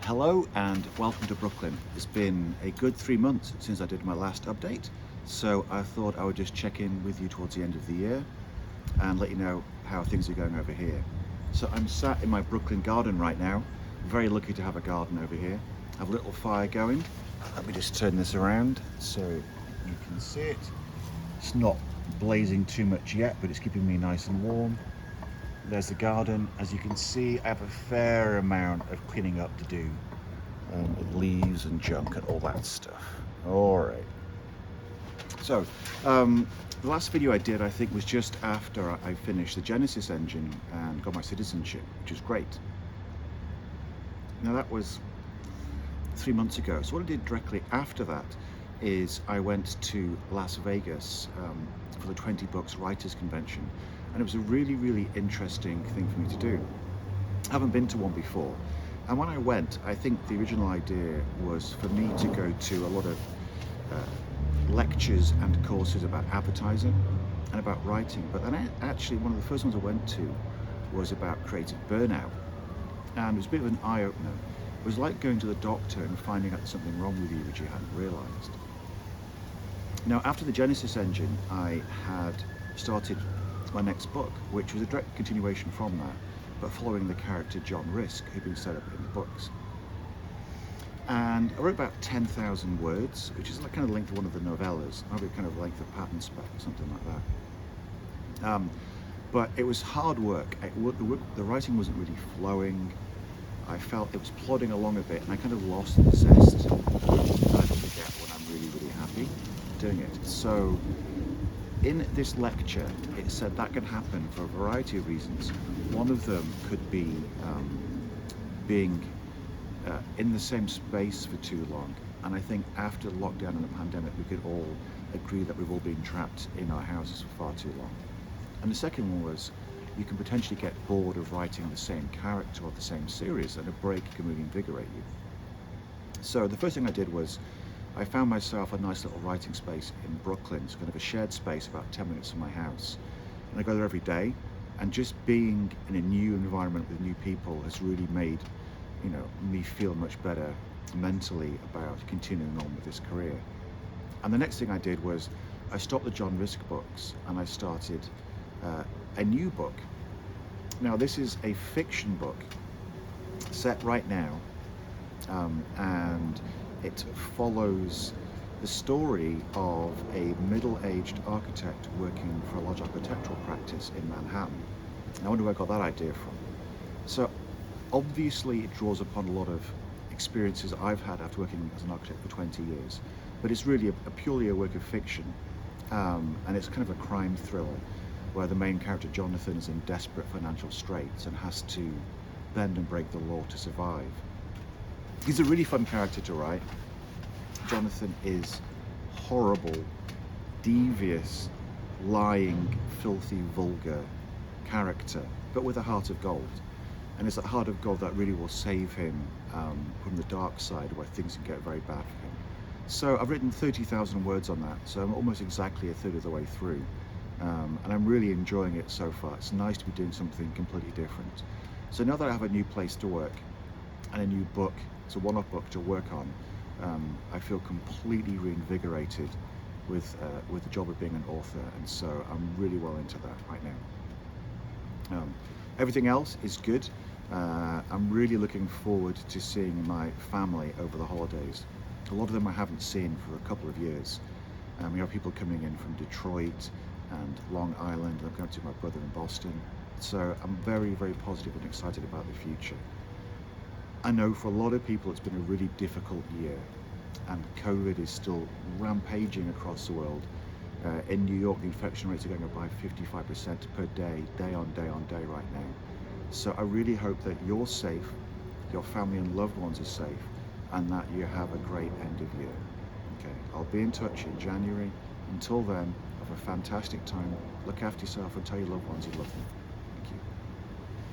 Hello and welcome to Brooklyn. It's been a good 3 months since I did my last update, so I thought I would just check in with you towards the end of the year and let you know how things are going over here. So I'm sat in my Brooklyn garden right now. Very lucky to have a garden over here. I have a little fire going. Let me just turn this around so you can see it. It's not blazing too much yet, but it's keeping me nice and warm. There's the garden. As you can see, I have a fair amount of cleaning up to do, with leaves and junk and all that stuff. All right. So, the last video I did, I think, was just after I finished the Genesis engine and got my citizenship, which is great. Now that was 3 months ago. So what I did directly after that is I went to Las Vegas for the 20 Books Writers Convention, and it was a really interesting thing for me to do. I haven't been to one before, and when I went, I think the original idea was for me to go to a lot of lectures and courses about advertising and about writing, but then actually one of the first ones I went to was about creative burnout, and it was a bit of an eye-opener. It was like going to the doctor and finding out there's something wrong with you which you hadn't realized. Now, after the Genesis engine, I had started my next book, which was a direct continuation from that, but following the character John Risk, who'd been set up in the books. And I wrote about 10,000 words, which is like kind of the length of one of the novellas, probably kind of length of Pattern Spec or something like that. But it was hard work. The writing wasn't really flowing. I felt it was plodding along a bit, and I kind of lost the zest that I often get when I'm really happy doing it. So in this lecture, it said that can happen for a variety of reasons. One of them could be being in the same space for too long. And I think after lockdown and the pandemic, we could all agree that we've all been trapped in our houses for far too long. And the second one was, you can potentially get bored of writing the same character or the same series, and a break can really invigorate you. So the first thing I did was, I found myself a nice little writing space in Brooklyn. It's kind of a shared space about 10 minutes from my house. And I go there every day, and just being in a new environment with new people has really made, me feel much better mentally about continuing on with this career. And the next thing I did was, I stopped the John Risk books and I started a new book. Now this is a fiction book set right now, and it follows the story of a middle-aged architect working for a large architectural practice in Manhattan. And I wonder where I got that idea from. So obviously it draws upon a lot of experiences I've had after working as an architect for 20 years, but it's really purely a work of fiction, and it's kind of a crime thriller where the main character Jonathan is in desperate financial straits and has to bend and break the law to survive. He's a really fun character to write. Jonathan is horrible, devious, lying, filthy, vulgar character, but with a heart of gold. And it's that heart of gold that really will save him from the dark side where things can get very bad for him. So I've written 30,000 words on that, so I'm almost exactly a third of the way through. And I'm really enjoying it so far. It's nice to be doing something completely different. So now that I have a new place to work and a new book, it's a one-off book to work on, I feel completely reinvigorated with the job of being an author, and so I'm really well into that right now. Everything else is good. I'm really looking forward to seeing my family over the holidays. A lot of them I haven't seen for a couple of years. We have people coming in from Detroit and Long Island, and I'm going to see my brother in Boston. So I'm very positive and excited about the future. I know for a lot of people it's been a really difficult year, and COVID is still rampaging across the world. In New York, the infection rates are going up by 55% per day, day on day right now. So I really hope that you're safe, your family and loved ones are safe, and that you have a great end of year. Okay, I'll be in touch in January. Until then, have a fantastic time, look after yourself and tell your loved ones you love them.